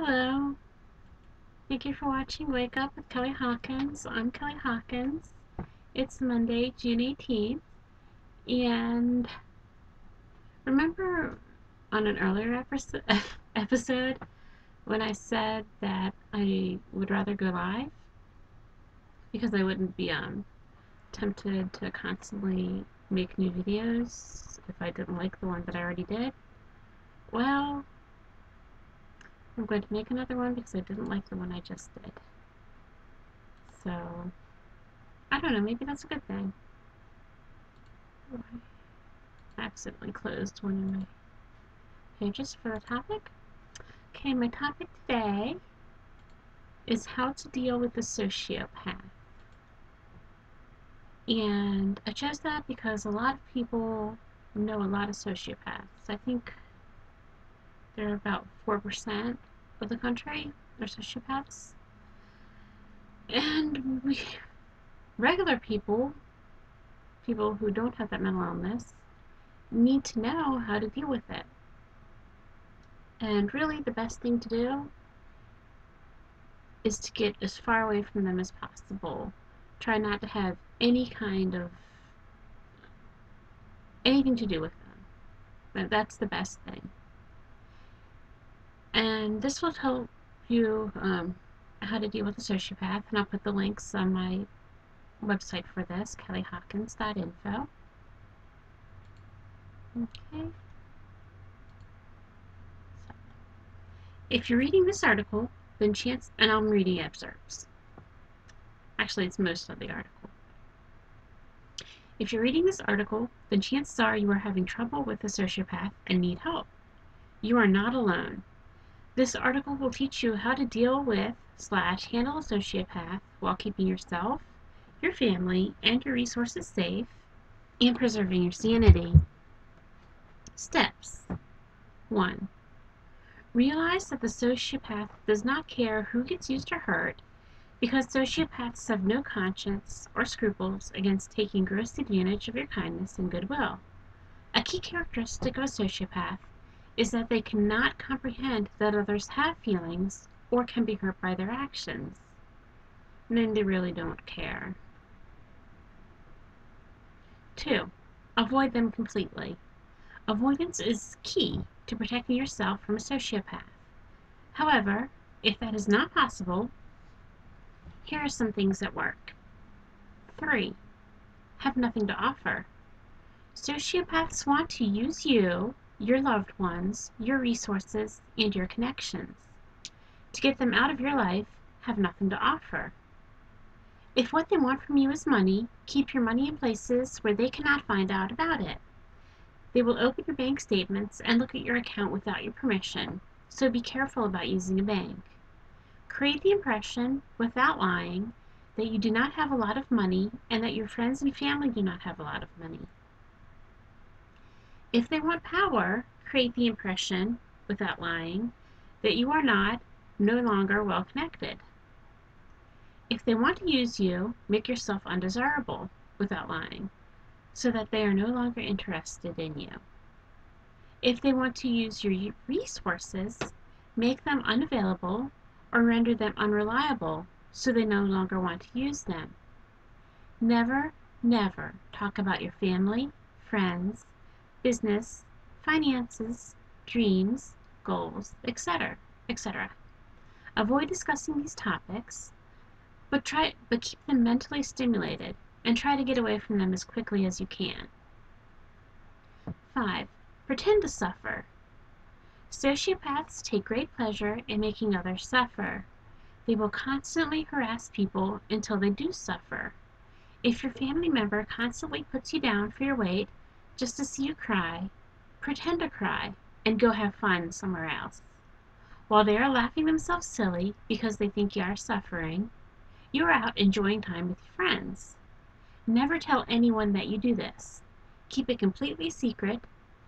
Hello, thank you for watching Wake Up with Kelly Hawkins. I'm Kelly Hawkins. It's Monday, June 18th, and remember on an earlier episode when I said that I would rather go live because I wouldn't be tempted to constantly make new videos if I didn't like the one that I already did? Well, I'm going to make another one because I didn't like the one I just did. So, I don't know, maybe that's a good thing. I accidentally closed one of my pages for the topic. Okay, my topic today is how to deal with a sociopath. And I chose that because a lot of people know a lot of sociopaths. I think there are about 4% of the country are sociopaths. And regular people who don't have that mental illness, need to know how to deal with it. And really the best thing to do is to get as far away from them as possible. Try not to have anything to do with them. That's the best thing. And this will help you how to deal with a sociopath, and I'll put the links on my website for this, kellyhawkins.info. Okay. So, if you're reading this article, then and I'm reading excerpts. Actually, it's most of the article. If you're reading this article, then chances are you are having trouble with a sociopath and need help. You are not alone. This article will teach you how to deal with / handle a sociopath while keeping yourself, your family, and your resources safe and preserving your sanity. Steps. 1. Realize that the sociopath does not care who gets used or hurt, because sociopaths have no conscience or scruples against taking gross advantage of your kindness and goodwill. A key characteristic of a sociopath is that they cannot comprehend that others have feelings or can be hurt by their actions. And then they really don't care. 2. Avoid them completely. Avoidance is key to protecting yourself from a sociopath. However, if that is not possible, here are some things that work. 3. Have nothing to offer. Sociopaths want to use you, your loved ones, your resources, and your connections. To get them out of your life, have nothing to offer. If what they want from you is money, keep your money in places where they cannot find out about it. They will open your bank statements and look at your account without your permission, so be careful about using a bank. Create the impression, without lying, that you do not have a lot of money and that your friends and family do not have a lot of money. If they want power, create the impression, without lying, that you are no longer well connected. If they want to use you, make yourself undesirable, without lying, so that they are no longer interested in you. If they want to use your resources, make them unavailable or render them unreliable, so they no longer want to use them. Never, never talk about your family, friends, business, finances, dreams, goals, etc., etc. Avoid discussing these topics, but keep them mentally stimulated and try to get away from them as quickly as you can. 5. Pretend to suffer. Sociopaths take great pleasure in making others suffer. They will constantly harass people until they do suffer. If your family member constantly puts you down for your weight just to see you cry, pretend to cry and go have fun somewhere else. While they are laughing themselves silly because they think you are suffering, you are out enjoying time with your friends. Never tell anyone that you do this. Keep it completely secret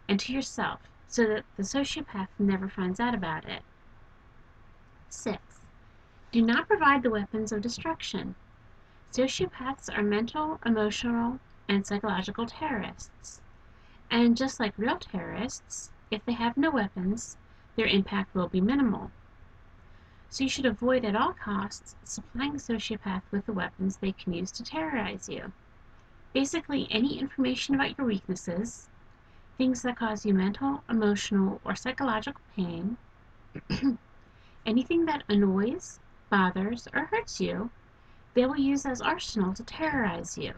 and to yourself so that the sociopath never finds out about it. 6. Do not provide the weapons of destruction. Sociopaths are mental, emotional, and psychological terrorists. And just like real terrorists, if they have no weapons, their impact will be minimal. So you should avoid at all costs supplying the sociopath with the weapons they can use to terrorize you. Basically, any information about your weaknesses, things that cause you mental, emotional, or psychological pain, anything that annoys, bothers, or hurts you, they will use as arsenal to terrorize you.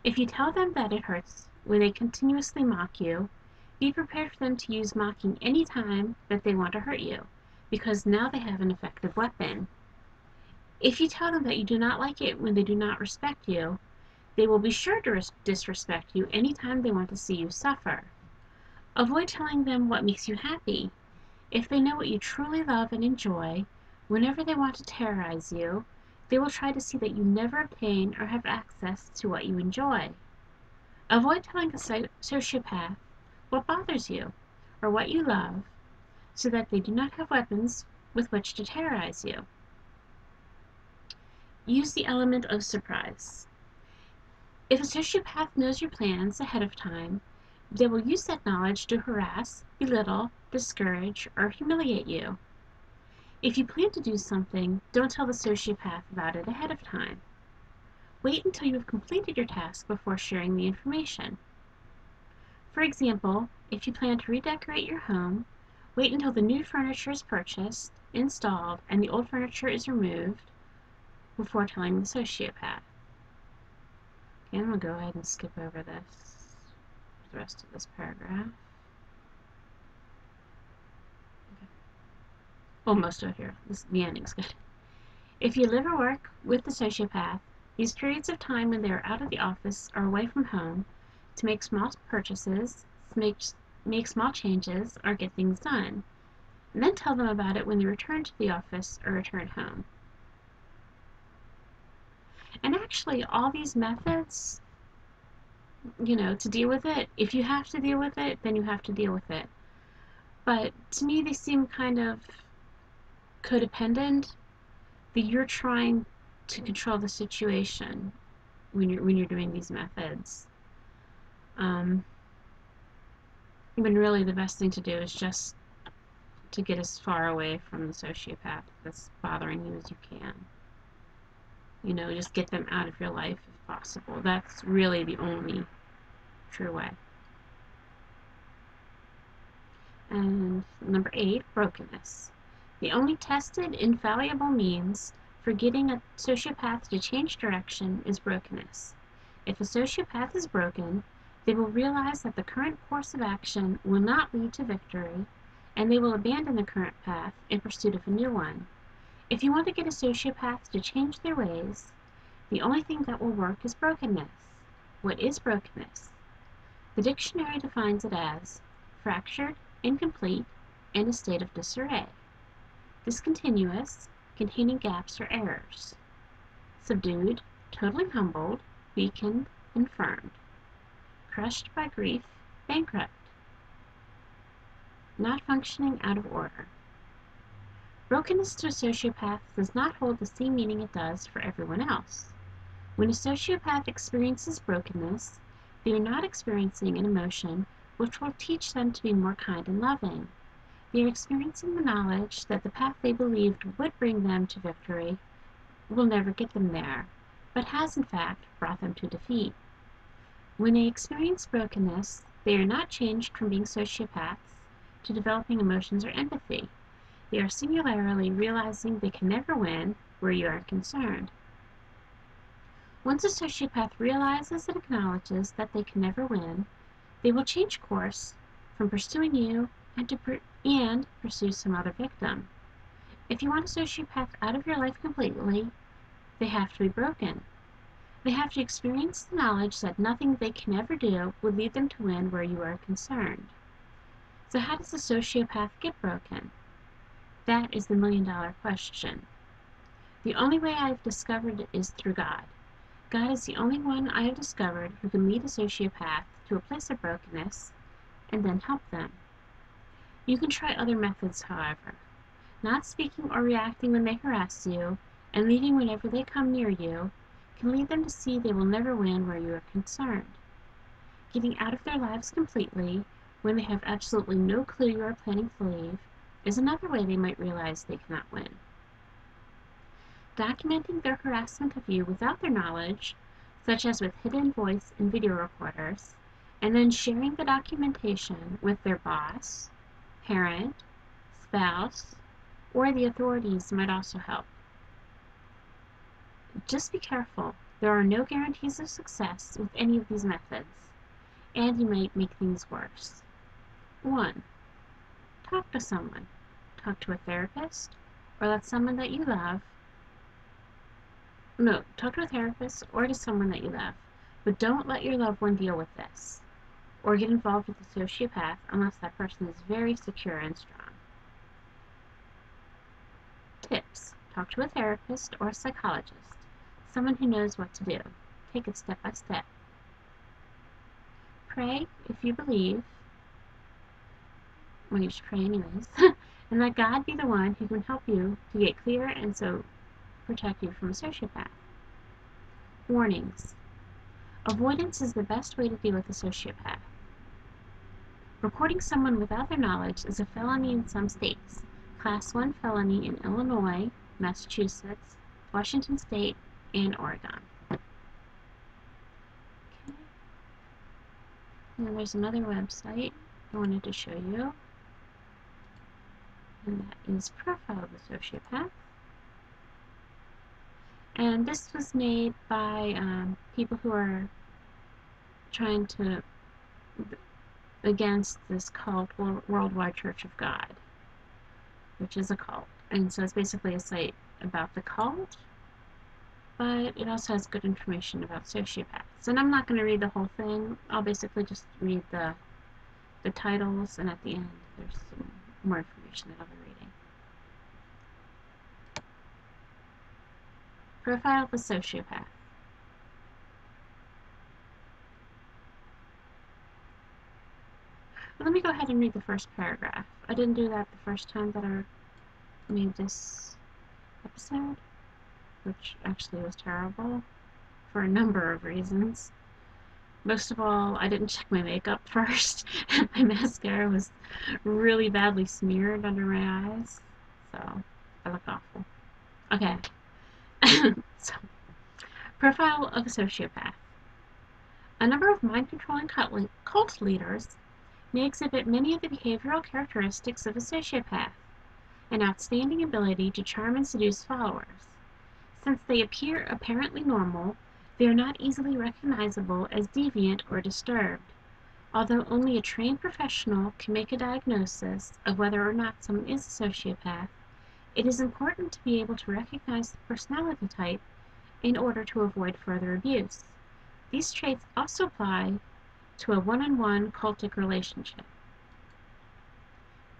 If you tell them that it hurts when they continuously mock you, be prepared for them to use mocking any time that they want to hurt you, because now they have an effective weapon. If you tell them that you do not like it when they do not respect you, they will be sure to disrespect you anytime they want to see you suffer. Avoid telling them what makes you happy. If they know what you truly love and enjoy, whenever they want to terrorize you, they will try to see that you never obtain or have access to what you enjoy. Avoid telling a sociopath what bothers you or what you love, so that they do not have weapons with which to terrorize you. Use the element of surprise. If a sociopath knows your plans ahead of time, they will use that knowledge to harass, belittle, discourage, or humiliate you. If you plan to do something, don't tell the sociopath about it ahead of time. Wait until you have completed your task before sharing the information. For example, if you plan to redecorate your home, wait until the new furniture is purchased, installed, and the old furniture is removed before telling the sociopath. Okay, I'm going to go ahead and skip over the rest of this paragraph. Okay. Well, most of it here. The ending's good. If you live or work with the sociopath, use periods of time when they are out of the office or away from home to make small purchases, make small changes, or get things done. And then tell them about it when they return to the office or return home. And actually, all these methods, to deal with it, if you have to deal with it, then you have to deal with it. But to me, they seem kind of codependent, that you're trying to control the situation when you're doing these methods. When really the best thing to do is just to get as far away from the sociopath that's bothering you as you can. Just get them out of your life if possible. That's really the only true way. And number 8, brokenness. The only tested, infallible means for getting a sociopath to change direction is brokenness. If a sociopath is broken, they will realize that the current course of action will not lead to victory, and they will abandon the current path in pursuit of a new one. If you want to get a sociopath to change their ways, the only thing that will work is brokenness. What is brokenness? The dictionary defines it as fractured, incomplete, and a state of disarray. Discontinuous, containing gaps or errors. Subdued, totally humbled, weakened, infirmed. Crushed by grief, bankrupt. Not functioning, out of order. Brokenness to a sociopath does not hold the same meaning it does for everyone else. When a sociopath experiences brokenness, they are not experiencing an emotion which will teach them to be more kind and loving. They are experiencing the knowledge that the path they believed would bring them to victory will never get them there, but has in fact brought them to defeat. When they experience brokenness, they are not changed from being sociopaths to developing emotions or empathy. They are singularly realizing they can never win where you are concerned. Once a sociopath realizes and acknowledges that they can never win, they will change course from pursuing you and pursue some other victim. If you want a sociopath out of your life completely, they have to be broken. They have to experience the knowledge that nothing they can ever do will lead them to win where you are concerned. So how does a sociopath get broken? That is the million-dollar question. The only way I have discovered it is through God. God is the only one I have discovered who can lead a sociopath to a place of brokenness and then help them. You can try other methods, however. Not speaking or reacting when they harass you, and leaving whenever they come near you, can lead them to see they will never win where you are concerned. Getting out of their lives completely, when they have absolutely no clue you are planning to leave, is another way they might realize they cannot win. Documenting their harassment of you without their knowledge, such as with hidden voice and video recorders, and then sharing the documentation with their boss, parent, spouse, or the authorities might also help. Just be careful. There are no guarantees of success with any of these methods, and you might make things worse. 1. Talk to someone. Talk to a therapist, or let someone that you love. No, talk to a therapist or to someone that you love, but don't let your loved one deal with this, or get involved with a sociopath unless that person is very secure and strong. Tips. Talk to a therapist or a psychologist, someone who knows what to do. Take it step by step. Pray if you believe. Well, you should pray anyways. And let God be the one who can help you to get clear and so protect you from a sociopath. Warnings. Avoidance is the best way to deal with a sociopath. Recording someone without their knowledge is a felony in some states. Class 1 felony in Illinois, Massachusetts, Washington State, and Oregon. Okay. And there's another website I wanted to show you, and that is Profile of a Sociopath. And this was made by people who are trying to against this cult, Worldwide Church of God, which is a cult. And so it's basically a site about the cult, but it also has good information about sociopaths. And I'm not going to read the whole thing. I'll basically just read the titles, and at the end there's some more information that I'll be reading. Profile of a Sociopath. Let me go ahead and read the first paragraph. I didn't do that the first time that I made this episode, which actually was terrible for a number of reasons. Most of all, I didn't check my makeup first, and my mascara was really badly smeared under my eyes, so I look awful. Okay. So, Profile of a Sociopath. A number of mind-controlling cult leaders may exhibit many of the behavioral characteristics of a sociopath, an outstanding ability to charm and seduce followers. Since they appear apparently normal, they are not easily recognizable as deviant or disturbed. Although only a trained professional can make a diagnosis of whether or not someone is a sociopath, it is important to be able to recognize the personality type in order to avoid further abuse. These traits also apply to a one-on-one cultic relationship.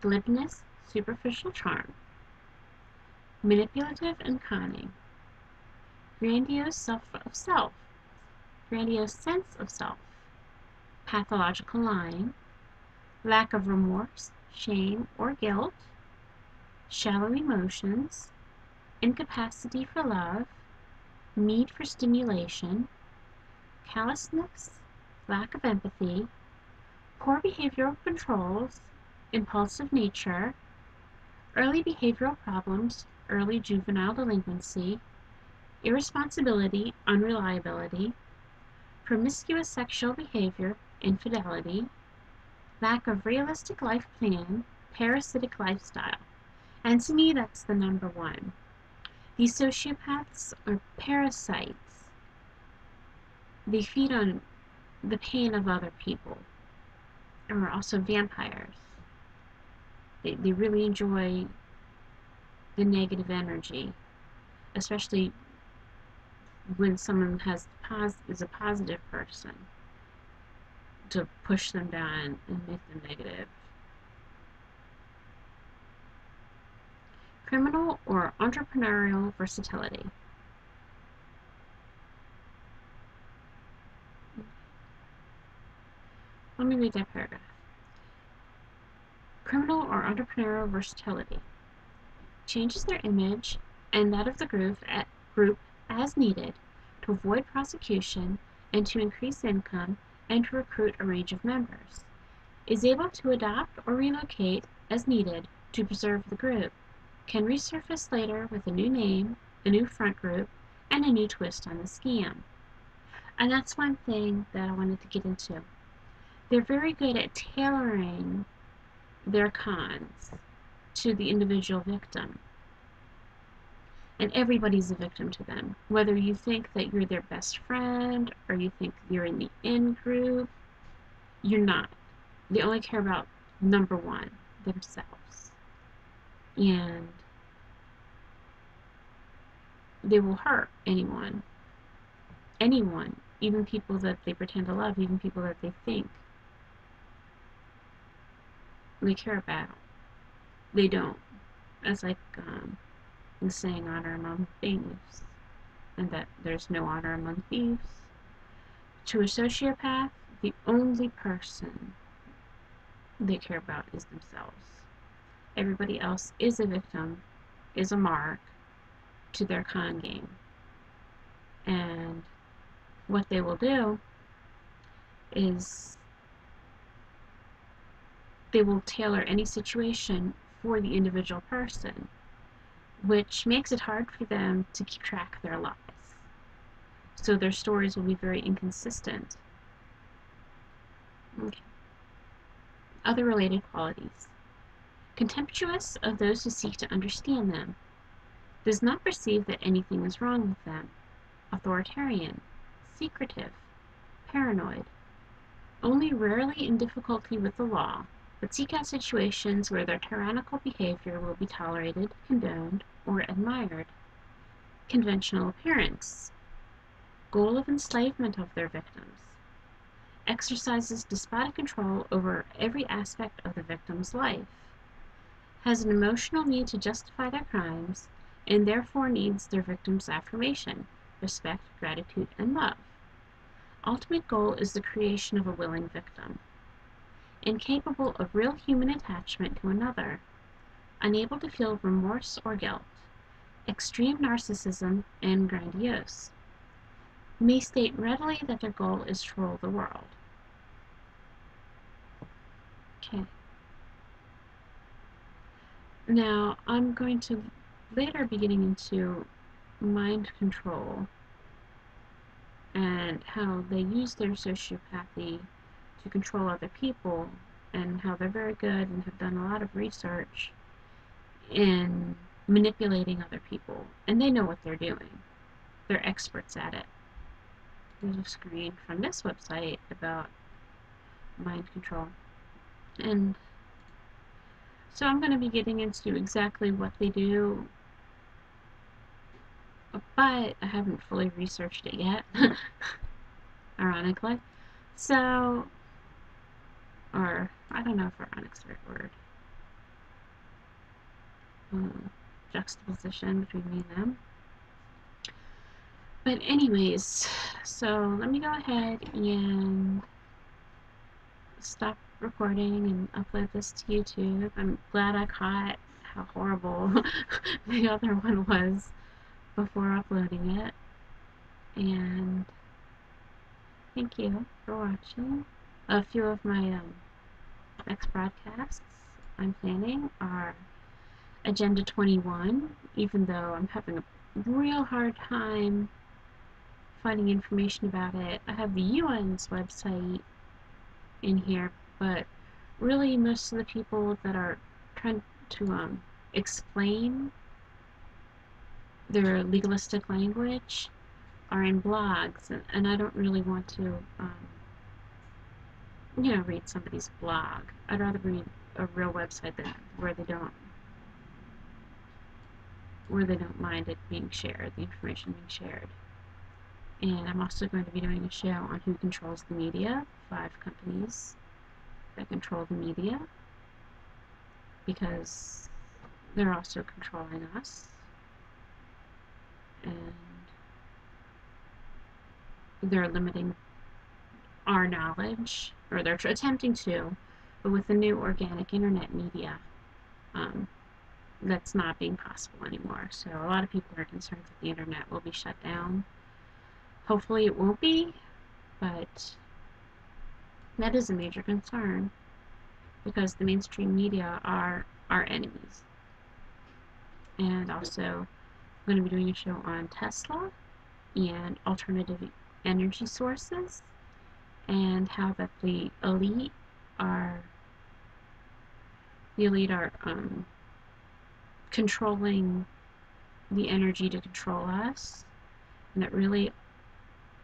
Glibness, superficial charm. Manipulative and conning. Grandiose sense of self. Pathological lying. Lack of remorse, shame, or guilt. Shallow emotions. Incapacity for love. Need for stimulation. Callousness, lack of empathy. Poor behavioral controls. Impulsive nature. Early behavioral problems, early juvenile delinquency. Irresponsibility, unreliability. Promiscuous sexual behavior, infidelity. Lack of realistic life plan, parasitic lifestyle. And to me, that's the number one. These sociopaths are parasites. They feed on the pain of other people. And are also vampires. They really enjoy the negative energy, especially when someone is a positive person, to push them down and make them negative. Criminal or entrepreneurial versatility. Let me read that paragraph. Criminal or entrepreneurial versatility. Changes their image and that of the group as needed to avoid prosecution and to increase income and to recruit a range of members. Is able to adopt or relocate as needed to preserve the group can resurface later with a new name, a new front group, and a new twist on the scam. And that's one thing that I wanted to get into. They're very good at tailoring their cons to the individual victim. And everybody's a victim to them. Whether you think that you're their best friend or you think you're in the in group, you're not. They only care about number one, themselves. And they will hurt anyone, even people that they pretend to love, even people that they think they care about. They don't. It's like the saying, honor among thieves, and that there's no honor among thieves. To a sociopath, the only person they care about is themselves. Everybody else is a victim, is a mark to their con game. And what they will do is they will tailor any situation for the individual person, which makes it hard for them to keep track of their lives. So their stories will be very inconsistent. Okay. Other related qualities. Contemptuous of those who seek to understand them. Does not perceive that anything is wrong with them. Authoritarian. Secretive. Paranoid. Only rarely in difficulty with the law, but seek out situations where their tyrannical behavior will be tolerated, condoned, or admired. Conventional appearance. Goal of enslavement of their victims. Exercises despotic control over every aspect of the victim's life. Has an emotional need to justify their crimes, and therefore needs their victim's affirmation, respect, gratitude, and love. Ultimate goal is the creation of a willing victim. Incapable of real human attachment to another. Unable to feel remorse or guilt. Extreme narcissism and grandiose. May state readily that their goal is to rule the world. Okay. Now, I'm going to later be getting into mind control and how they use their sociopathy to control other people, and how they're very good and have done a lot of research in manipulating other people. And they know what they're doing. They're experts at it. There's a screen from this website about mind control. And so I'm going to be getting into exactly what they do, but I haven't fully researched it yet, ironically. So, or I don't know if ironic's the right word. Juxtaposition between me and them. But anyways, so let me go ahead and stop recording and upload this to YouTube. I'm glad I caught how horrible the other one was before uploading it. And thank you for watching. A few of my next broadcasts I'm planning are Agenda 21, even though I'm having a real hard time finding information about it. I have the UN's website in here, but really most of the people that are trying to explain their legalistic language are in blogs, and I don't really want to read somebody's blog. I'd rather read a real website where they don't mind it being shared, the information being shared. And I'm also going to be doing a show on who controls the media, 5 companies that control the media, because they're also controlling us, and they're limiting our knowledge, or they're attempting to, but with the new organic internet media, that's not being possible anymore. So a lot of people are concerned that the internet will be shut down. Hopefully it won't be, but that is a major concern, because the mainstream media are our enemies. And also, I'm going to be doing a show on Tesla and alternative energy sources, and how that are controlling the energy to control us, and that really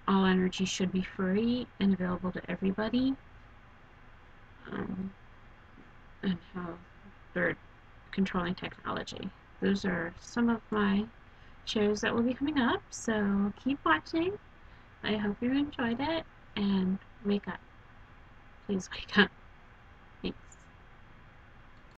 all energy should be free and available to everybody, and how they're controlling technology. Those are some of my shows that will be coming up, so keep watching. I hope you enjoyed it, and wake up. Please wake up.